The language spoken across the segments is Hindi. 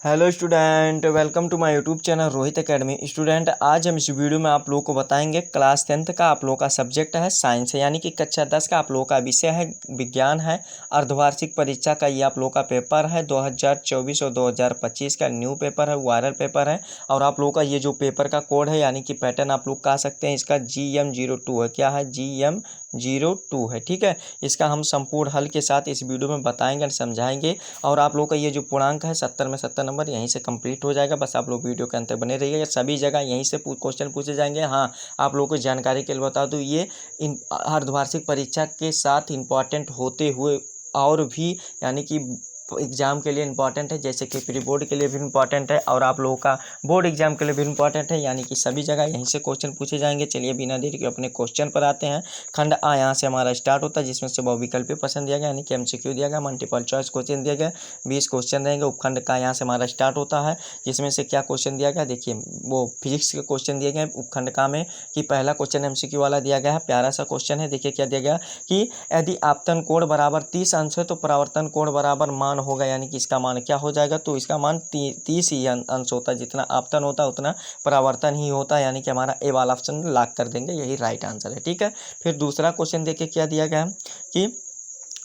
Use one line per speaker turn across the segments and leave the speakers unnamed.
Hello student, welcome to my YouTube channel Rohit Academy. Student, आज हम इस वीडियो में आप लोगों को बताएंगे क्लास 10th का आप लोगों का सब्जेक्ट है साइंस है, यानी कि कक्षा 10 का आप लोगों का विषय है विज्ञान है। अर्धवार्षिक परीक्षा का ये आप लोगों का पेपर है 2024 और 2025 का न्यू पेपर है, वायरल पेपर है। और आप लोगों का ये जो पेपर का कोड है यानी कि पैटर्न आप लोग कह सकते हैं, इसका GM02 है। क्या है? GM02 है। ठीक है, इसका हम संपूर्ण हल के साथ इस वीडियो में बताएंगे और समझाएंगे। और आप लोग का ये जो पूर्णांक है 70 में 70 नंबर यहीं से कंप्लीट हो जाएगा। बस आप लोग वीडियो के अंत बने रहिएगा, सभी जगह यहीं से क्वेश्चन पूछे जाएंगे। हाँ, आप लोगों को जानकारी के लिए बता दूँ, ये इन अर्धवार्षिक परीक्षा के साथ इम्पॉर्टेंट होते हुए और भी यानी कि एग्ज़ाम के लिए इम्पॉर्टेंट है, जैसे कि प्री बोर्ड के लिए भी इम्पॉर्टेंट है और आप लोगों का बोर्ड एग्जाम के लिए भी इम्पॉर्टेंट है, यानी कि सभी जगह यहीं से क्वेश्चन पूछे जाएंगे। चलिए बिना देरी के अपने क्वेश्चन पर आते हैं। खंड आ यहाँ से हमारा स्टार्ट होता है, जिसमें से बहुविकल्पीय प्रश्न दिया गया, यानी कि MCQ दिया गया, मल्टीपल चॉइस क्वेश्चन दिया गया, 20 क्वेश्चन रहेंगे। उपखंड का यहाँ से हमारा स्टार्ट होता है, जिसमें से क्या क्वेश्चन दिया गया, देखिए वो फिजिक्स के क्वेश्चन दिए गए उपखंड का में। कि पहला क्वेश्चन MCQ वाला दिया गया है, प्यारा सा क्वेश्चन है। देखिए क्या दिया गया कि यदि आपतन कोण बराबर 30 अंश है तो परावर्तन कोण बराबर मान होगा, यानी कि इसका मान क्या हो जाएगा, तो इसका मान 30 ही अंश होता है। जितना आपतन होता है उतना परावर्तन ही होता है, यानी कि हमारा ए वाला ऑप्शन लॉक कर देंगे, यही राइट आंसर है। ठीक है, फिर दूसरा क्वेश्चन देखिए क्या दिया गया है कि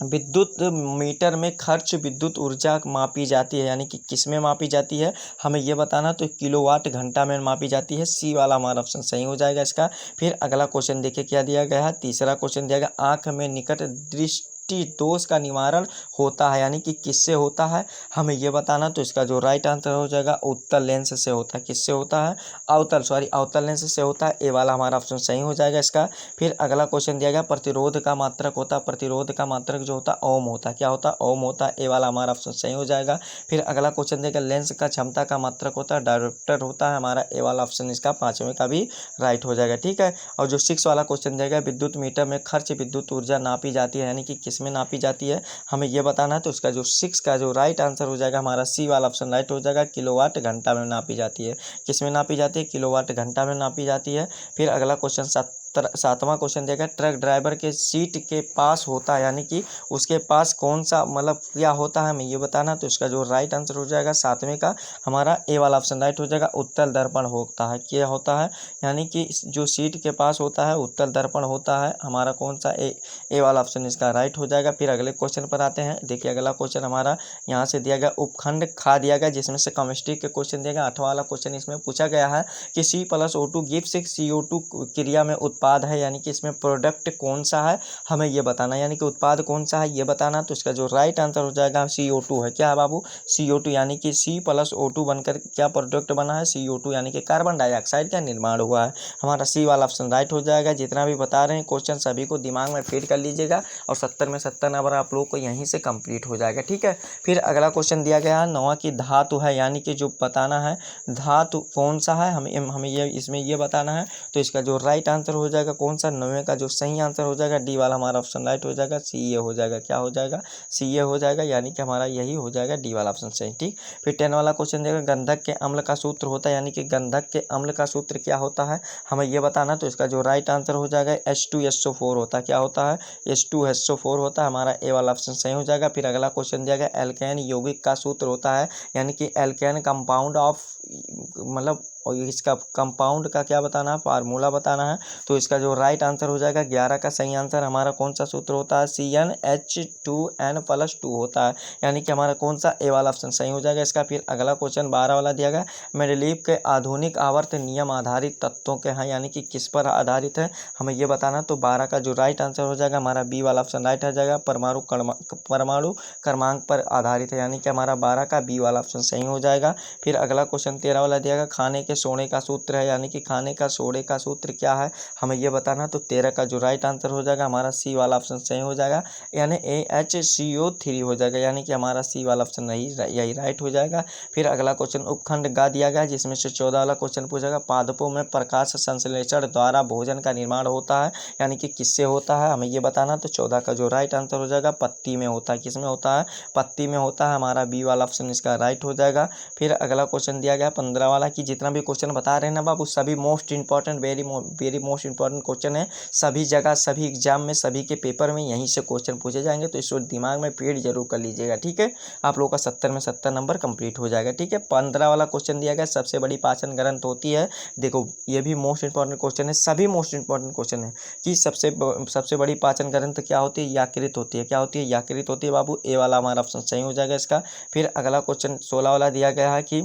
विद्युत मीटर में खर्च विद्युत ऊर्जा मापी जाती है, यानी कि किस में मापी जाती है हमें ये बताना, तो किलोवाट घंटा में मापी जाती है। सी वाला हमारा ऑप्शन सही हो जाएगा इसका। फिर अगला क्वेश्चन देखिए क्या दिया गया है, तीसरा क्वेश्चन दिया गया आँख में निकट दृष्टि दोष का निवारण होता है, यानी कि किससे होता है हमें ये बताना, तो इसका जो राइट आंसर हो जाएगा उत्तल लेंस से होता है। किससे होता है? अवतल लेंस से होता है। ए वाला हमारा ऑप्शन सही हो जाएगा इसका। फिर अगला क्वेश्चन दिया गया प्रतिरोध का मात्रक होता है, प्रतिरोध का मात्रक जो होता है ओम होता है। क्या होता है? ओम होता है। ए वाला हमारा ऑप्शन सही हो जाएगा। फिर अगला क्वेश्चन देगा लेंस का क्षमता का मात्रक होता है डायोप्टर होता है, हमारा ए वाला ऑप्शन इसका पांचवें का भी राइट हो जाएगा। ठीक है, और जो 6 वाला क्वेश्चन देगा विद्युत मीटर में खर्च विद्युत ऊर्जा नापी जाती है, यानी कि किस में नापी जाती है हमें ये बताना है, तो उसका जो 6 का जो राइट आंसर हो जाएगा हमारा सी वाला ऑप्शन राइट हो जाएगा। किलोवाट घंटा में नापी जाती है। किस में नापी जाती है? किलोवाट घंटा में नापी जाती है। फिर अगला क्वेश्चन सातवां क्वेश्चन देगा ट्रक ड्राइवर के सीट के पास होता है, यानी कि उसके पास कौन सा मतलब क्या होता है हमें ये बताना, तो इसका जो राइट आंसर हो जाएगा सातवें का हमारा ए वाला ऑप्शन राइट हो जाएगा। उत्तल दर्पण होता है। क्या होता है? यानी कि जो सीट के पास होता है उत्तल दर्पण होता है, हमारा कौन सा ए वाला ऑप्शन इसका राइट हो जाएगा। फिर अगले क्वेश्चन पर आते हैं। देखिए अगला क्वेश्चन हमारा यहाँ से दिया गया उपखंड खा दिया गया, जिसमें से केमिस्ट्री के क्वेश्चन दिया गया। 8वां वाला क्वेश्चन इसमें पूछा गया है कि C+O2 गिव्स CO2 क्रिया में उत्पाद है, यानी कि इसमें प्रोडक्ट कौन सा है हमें ये बताना, यानी कि उत्पाद कौन सा है ये बताना, तो इसका जो राइट आंसर हो जाएगा CO2 है। क्या है बाबू? CO2, यानी कि C+O2 बनकर क्या प्रोडक्ट बना है? CO2, यानी कि कार्बन डाइऑक्साइड का निर्माण हुआ है। हमारा सी वाला ऑप्शन राइट हो जाएगा। जितना भी बता रहे हैं क्वेश्चन सभी को दिमाग में फीड कर लीजिएगा और 70 में 70 नंबर आप लोग को यहीं से कंप्लीट हो जाएगा। ठीक है, फिर अगला क्वेश्चन दिया गया है 9वां की धातु है, यानी कि जो बताना है धातु कौन सा है हमें ये इसमें ये बताना है, तो इसका जो राइट आंसर हो जाएगा कौन सा 9वें का जो सही आंसर हो जाएगा डी वाला हमारा ऑप्शन राइट हो जाएगा। CA हो जाएगा। क्या हो जाएगा? CA हो जाएगा, यानी कि हमारा यही हो जाएगा डी वाला ऑप्शन सही। ठीक, फिर 10 वाला क्वेश्चन देगा गंधक के अम्ल का सूत्र होता है, यानी कि गंधक के अम्ल का सूत्र क्या होता है हमें ये बताना, तो इसका जो राइट आंसर हो जाएगा H2SO4 होता है। क्या होता है? H2SO4 होता है, हमारा ए वाला ऑप्शन सही हो जाएगा। फिर अगला क्वेश्चन दिया गया एल्केन यौगिक का सूत्र होता है, यानी कि एल्केन कंपाउंड ऑफ मतलब और इसका कंपाउंड का क्या बताना है, फार्मूला बताना है, तो इसका जो राइट आंसर हो जाएगा 11 का सही आंसर हमारा कौन सा सूत्र होता है? CnH2n+2 होता है, यानी कि हमारा कौन सा ए वाला ऑप्शन सही हो जाएगा इसका। फिर अगला क्वेश्चन 12 वाला दिया गया मेंडलीव के आधुनिक आवर्त नियम आधारित तत्वों के हैं, यानी कि किस पर आधारित है हमें ये बताना, तो 12 का जो राइट आंसर हो जाएगा हमारा बी वाला ऑप्शन राइट हो जाएगा। परमाणु क्रमांक पर आधारित है, यानी कि हमारा 12 का बी वाला ऑप्शन सही हो जाएगा। फिर अगला क्वेश्चन 13 वाला दिया गया खाने के सोने का सूत्र है, यानी कि खाने का सोने का सूत्र क्या है हमें ये बताना, तो 13 का जो राइट आंसर हो जाएगा हमारा सी वाला ऑप्शन सही हो जाएगा, यानी AHCO3 हो जाएगा, यानी कि हमारा सी वाला ऑप्शन यही राइट हो जाएगा। फिर अगला क्वेश्चन उपखंड गा दिया गया, जिसमें से 14 वाला क्वेश्चन पूछेगा पादपों में प्रकाश संश्लेषण द्वारा भोजन का निर्माण होता है, यानी कि किससे होता है हमें ये बताना, तो 14 का जो राइट आंसर हो जाएगा पत्ती में होता है। किस में होता है? पत्ती में होता है, हमारा बी वाला ऑप्शन इसका राइट हो जाएगा। फिर अगला क्वेश्चन दिया गया 15 वाला कि जितना भी भी क्वेश्चन बता रहे हैं ना बाबू, सभी most important, very most important question है। सभी जगह, सभी एग्जाम में, सभी के पेपर में यहीं से क्वेश्चन पूछे जाएंगे, तो इसको दिमाग में फीड जरूर कर लीजिएगा, ठीक है। आप लोगों का 70 में 70 नंबर कंप्लीट हो जाएगा, ठीक है। 15 वाला क्वेश्चन दिया गया, सबसे बड़ी पाचन ग्रंथ होती है। देखो ये भी मोस्ट इंपॉर्टेंट क्वेश्चन है, सभी मोस्ट इंपॉर्टेंट क्वेश्चन है कि सबसे बड़ी पाचन ग्रंथ क्या होती है? यकृत होती है। क्या होती है? यकृत होती है बाबू। ए वाला हमारा ऑप्शन सही हो जाएगा इसका। फिर अगला क्वेश्चन 16 वाला दिया गया है कि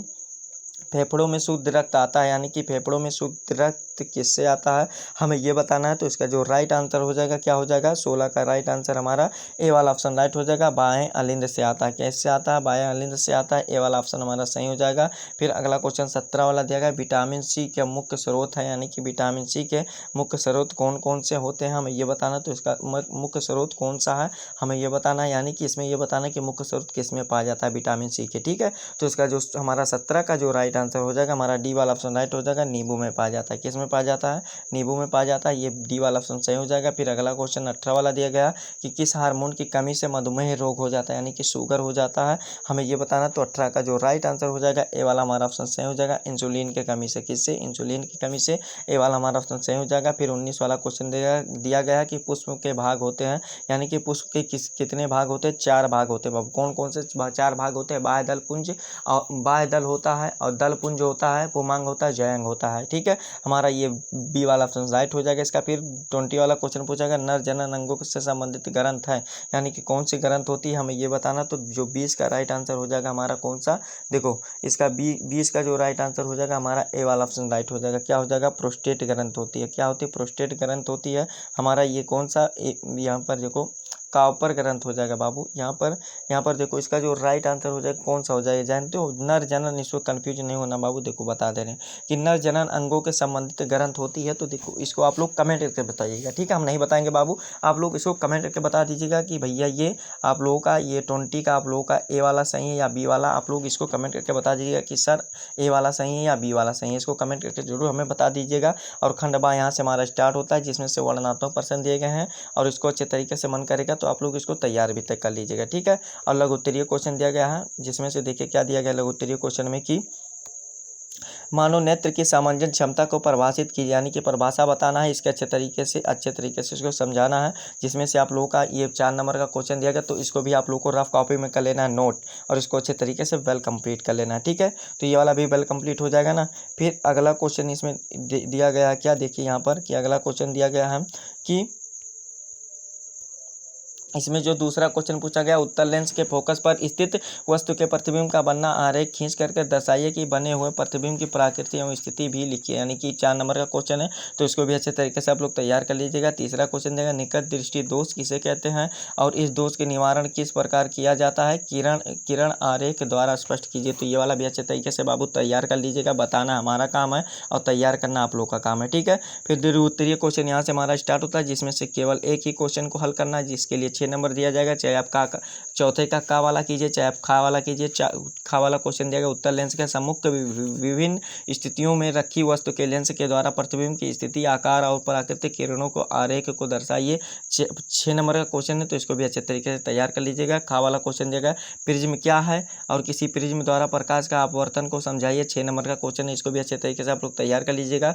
फेफड़ों में शुद्ध रक्त आता है, यानी कि फेफड़ों में शुद्ध रक्त किससे आता है, हमें ये बताना है। तो इसका जो राइट आंसर हो जाएगा, क्या हो जाएगा? 16 का राइट आंसर हमारा ए वाला ऑप्शन राइट हो जाएगा। बाएं अलिंद से आता है। कैसे आता है? बाएं अलिंद से आता है। ए वाला ऑप्शन हमारा सही हो जाएगा। फिर अगला क्वेश्चन 17 वाला दिया गया, विटामिन सी के मुख्य स्रोत है, यानी कि विटामिन सी के मुख्य स्रोत कौन कौन से होते हैं, हमें ये बताना। तो इसका मुख्य स्रोत कौन सा है, हमें ये बताना है, यानी कि इसमें ये बताना है कि मुख्य स्रोत किस में पाया जाता है विटामिन सी के, ठीक है। तो इसका जो हमारा 17 का जो राइट आंसर हो जाएगा हमारा डी वाला ऑप्शन राइट हो जाएगा। नींबू में पाया जाता है। किस में पाया जाता है? नींबू में पाया जाता है। ये डी वाला ऑप्शन सही हो जाएगा। फिर अगला क्वेश्चन 18 वाला दिया गया कि किस हार्मोन की कमी से मधुमेह रोग हो जाता है, यानी कि शुगर हो जाता है, हमें ये बताना। तो 18 का जो राइट आंसर हो जाएगा ए वाला हमारा ऑप्शन सही हो जाएगा। इंसुलिन की कमी से। किससे? इंसुलिन की कमी से। ए वाला हमारा ऑप्शन सही हो जाएगा। फिर 19 वाला क्वेश्चन दिया गया कि पुष्प के भाग होते हैं, यानी कि पुष्प के कितने भाग होते हैं? 4 भाग होते हैं। कौन कौन से 4 भाग होते हैं? बाह्य दल पुंज, और बाह्य दल होता है, और दल पुंज होता है, पुमांग होता है, जयांग होता है, ठीक है। हमारा ये बी वाला ऑप्शन राइट हो जाएगा इसका। फिर 20 वाला क्वेश्चन पूछा गया, नर जनन अंगों से संबंधित ग्रंथ है, यानी कि कौन सी ग्रंथ होती है, हमें ये बताना। तो जो 20 का राइट आंसर हो जाएगा हमारा कौन सा? देखो इसका 20 का जो राइट आंसर हो जाएगा हमारा ए वाला ऑप्शन राइट हो जाएगा। क्या हो जाएगा? प्रोस्टेट ग्रंथ होती है। क्या होती है? प्रोस्टेट ग्रंथ होती है। हमारा ये कौन सा? यहाँ पर देखो कापर ग्रंथ हो जाएगा बाबू। यहाँ पर देखो इसका जो राइट आंसर हो जाएगा कौन सा हो जाएगा? जानते हो? नर जनन। इसको कंफ्यूज नहीं होना बाबू, देखो बता दे रहे हैं कि नर जनन अंगों के संबंधित ग्रंथ होती है। तो देखो इसको आप लोग कमेंट करके बताइएगा, ठीक है। हम नहीं बताएंगे बाबू, आप लोग इसको कमेंट करके बता दीजिएगा कि भैया ये आप लोगों का ये 20 का आप लोगों का ए वाला सही है या बी वाला। आप लोग इसको कमेंट करके बता दीजिएगा कि सर ए वाला सही है या बी वाला सही है। इसको कमेंट करके जरूर हमें बता दीजिएगा। और खंड बा यहाँ से हमारा स्टार्ट होता है, जिसमें से वर्णनात्मक प्रश्न दिए गए हैं, और इसको अच्छे तरीके से मन करेगा तो आप लोग इसको तैयार भी तक कर लीजिएगा, ठीक है। और लघु उत्तरीय क्वेश्चन दिया गया है, जिसमें से देखिए क्या दिया गया लघु उत्तरीय क्वेश्चन में कि मानव नेत्र की सामंजस्य क्षमता को परिभाषित की, यानी कि परिभाषा बताना है इसके अच्छे तरीके से इसको समझाना है। जिसमें से आप लोगों का ये 4 नंबर का क्वेश्चन दिया गया, तो इसको भी आप लोगों को रफ कॉपी में कर लेना है नोट, और इसको अच्छे तरीके से वेल कंप्लीट कर लेना है, ठीक है। तो ये वाला भी वेल कंप्लीट हो जाएगा ना। फिर अगला क्वेश्चन इसमें दिया गया है, क्या देखिए यहाँ पर कि अगला क्वेश्चन दिया गया है कि इसमें जो दूसरा क्वेश्चन पूछा गया, उत्तल लेंस के फोकस पर स्थित वस्तु के प्रतिबिंब का बनना आरेख खींच करके दर्शाइए कि बने हुए प्रतिबिंब की प्रकृति एवं स्थिति भी लिखिए, यानी कि 4 नंबर का क्वेश्चन है। तो इसको भी अच्छे तरीके से आप लोग तैयार कर लीजिएगा। तीसरा क्वेश्चन देगा, निकट दृष्टि दोष किसे कहते हैं और इस दोष के निवारण किस प्रकार किया जाता है, किरण आरेख द्वारा स्पष्ट कीजिए। तो ये वाला भी अच्छे तरीके से बाबू तैयार कर लीजिएगा। बताना हमारा काम है और तैयार करना आप लोग का काम है, ठीक है। फिर द्वितीय उत्तरीय क्वेश्चन यहाँ से हमारा स्टार्ट होता है, जिसमें से केवल एक ही क्वेश्चन को हल करना है, जिसके लिए 6 नंबर दिया जाएगा। चाहे आप चौथे का वाला कीजिए, चाहे आप खा वाला कीजिए। खा वाला क्वेश्चन दिया गया, उत्तर लेंस के सम्मुख विभिन्न स्थितियों में रखी वस्तु के लेंस के द्वारा प्रतिबिंब की स्थिति, आकार और प्राकृतिक किरणों को आरेख को दर्शाइए। 6 नंबर का क्वेश्चन है, तो इसको भी अच्छे तरीके से तैयार कर लीजिएगा। खा वाला क्वेश्चन दिया गया, प्रिज्म क्या है और किसी प्रिज्म द्वारा प्रकाश का अपवर्तन को समझाइए। 6 नंबर का क्वेश्चन है, इसको भी अच्छे तरीके से आप लोग तैयार कर लीजिएगा।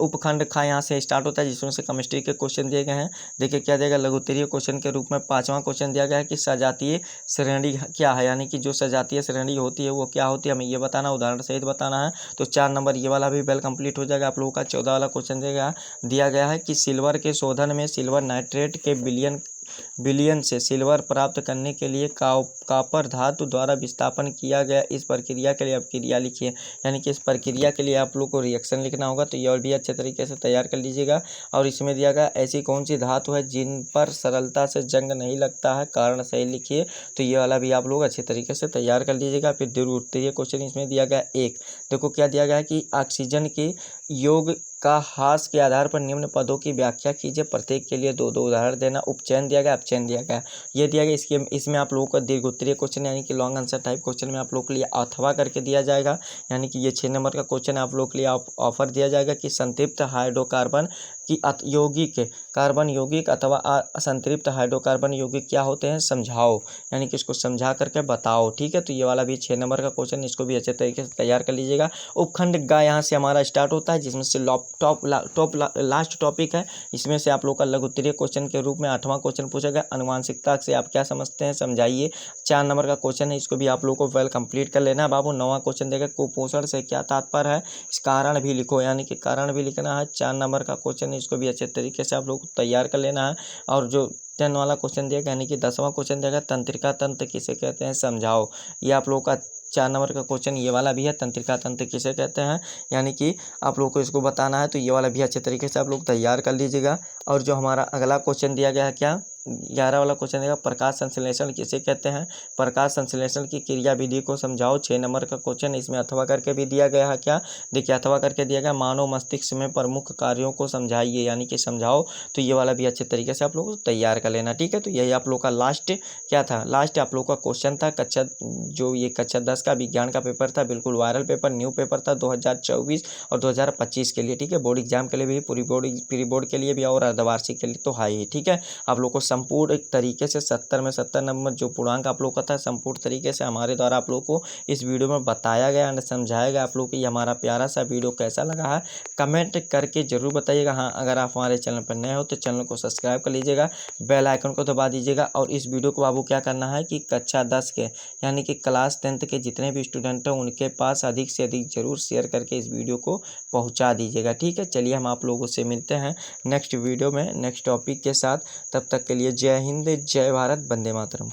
उपखंड खा यहाँ से स्टार्ट होता है, जिसमें से केमिस्ट्री के क्वेश्चन दिए गए हैं। देखिए क्या देगा लघु उत्तरीय क्वेश्चन के रूप में 5वां क्वेश्चन दिया गया है कि सजातीय श्रेणी क्या है, यानी कि जो सजातीय श्रेणी होती है वो क्या होती है, हमें ये बताना, उदाहरण सहित बताना है। तो 4 नंबर ये वाला भी वेल कंप्लीट हो जाएगा आप लोगों का। 14 वाला क्वेश्चन दिया गया है कि सिल्वर के शोधन में सिल्वर नाइट्रेट के बिलियन से सिल्वर प्राप्त करने के लिए कॉपर धातु द्वारा विस्थापन किया गया, इस प्रक्रिया के लिए आप क्रिया लिखिए, यानी कि इस प्रक्रिया के लिए आप लोग को रिएक्शन लिखना होगा। तो ये और भी अच्छे तरीके से तैयार कर लीजिएगा। और इसमें दिया गया ऐसी कौन सी धातु है जिन पर सरलता से जंग नहीं लगता है, कारण सही लिखिए। तो ये वाला भी आप लोग अच्छे तरीके से तैयार कर लीजिएगा। फिर द्वितीय क्वेश्चन इसमें दिया गया एक, देखो क्या दिया गया है कि ऑक्सीजन के योग का हास के आधार पर निम्न पदों की व्याख्या कीजिए, प्रत्येक के लिए 2-2 उदाहरण देना। उपचयन दिया गया, अपचयन दिया गया, ये दिया गया। इसमें आप लोगों को दीर्घोत्तरीय क्वेश्चन यानी कि लॉन्ग आंसर टाइप क्वेश्चन में आप लोग के लिए अथवा करके दिया जाएगा, यानी कि ये 6 नंबर का क्वेश्चन आप लोग के लिए ऑफर दिया जाएगा कि संतृप्त हाइड्रोकार्बन कि यौगिक कार्बन यौगिक अथवा असंतृप्त हाइड्रोकार्बन यौगिक क्या होते हैं, समझाओ, यानी कि इसको समझा करके बताओ। ठीक है, तो ये वाला भी 6 नंबर का क्वेश्चन, इसको भी अच्छे तरीके से तैयार कर लीजिएगा। उपखंड ग यहाँ से हमारा स्टार्ट होता है, जिसमें से लास्ट टॉपिक है। इसमें से आप लोग का लघु उत्तरीय क्वेश्चन के रूप में 8वां क्वेश्चन पूछा गया, अनुवांशिकता से आप क्या समझते हैं, समझाइए। 4 नंबर का क्वेश्चन है, इसको भी आप लोग को वेल कंप्लीट कर लेना है बाबू। 9वां क्वेश्चन देगा, कुपोषण से क्या तात्पर्य है, इस कारण भी लिखो, यानी कि कारण भी लिखना है। 4 नंबर का क्वेश्चन है, इसको भी अच्छे तरीके से आप लोग को तैयार कर लेना है। और जो 10 वाला क्वेश्चन दिया, यानी कि 10वां क्वेश्चन देगा, तंत्रिका तंत्र किसे कहते हैं, समझाओ। ये आप लोग का 4 नंबर का क्वेश्चन ये वाला भी है, तंत्रिका तंत्र किसे कहते हैं, यानी कि आप लोग को इसको बताना है। तो ये वाला भी अच्छे तरीके से आप लोग तैयार कर लीजिएगा। और जो हमारा अगला क्वेश्चन दिया गया है, क्या 11 वाला क्वेश्चन देगा, प्रकाश संश्लेषण किसे कहते हैं, प्रकाश संश्लेषण की क्रिया विधि को समझाओ। 6 नंबर का क्वेश्चन, इसमें अथवा करके भी दिया गया है। क्या देखिए, अथवा करके दिया गया, मानव मस्तिष्क में प्रमुख कार्यों को समझाइए, यानी कि समझाओ। तो ये वाला भी अच्छे तरीके से आप लोग को तैयार कर लेना। ठीक है, तो यही आप लोग का लास्ट क्या था, लास्ट आप लोग का क्वेश्चन था कक्षा 10 का विज्ञान का पेपर था, बिल्कुल वायरल पेपर, न्यू पेपर था 2024 और 2025 के लिए। ठीक है, बोर्ड एग्जाम के लिए भी, प्री बोर्ड के लिए भी और अर्धवार्षिक के लिए तो है ही। ठीक है, आप लोग को संपूर्ण एक तरीके से 70 में 70 नंबर जो पूर्णांक आप लोग का था, संपूर्ण तरीके से हमारे द्वारा आप लोग को इस वीडियो में बताया गया और समझाया गया। आप लोग को ये हमारा प्यारा सा वीडियो कैसा लगा है, कमेंट करके जरूर बताइएगा। हाँ, अगर आप हमारे चैनल पर नए हो तो चैनल को सब्सक्राइब कर लीजिएगा, बेल आइकन को दबा दीजिएगा। और इस वीडियो को बाबू क्या करना है कि कक्षा 10 के यानी कि क्लास 10th के जितने भी स्टूडेंट हैं उनके पास अधिक से अधिक जरूर शेयर करके इस वीडियो को पहुँचा दीजिएगा। ठीक है, चलिए हम आप लोगों से मिलते हैं नेक्स्ट वीडियो में नेक्स्ट टॉपिक के साथ। तब तक के लिए जय हिंद, जय भारत, वंदे मातरम।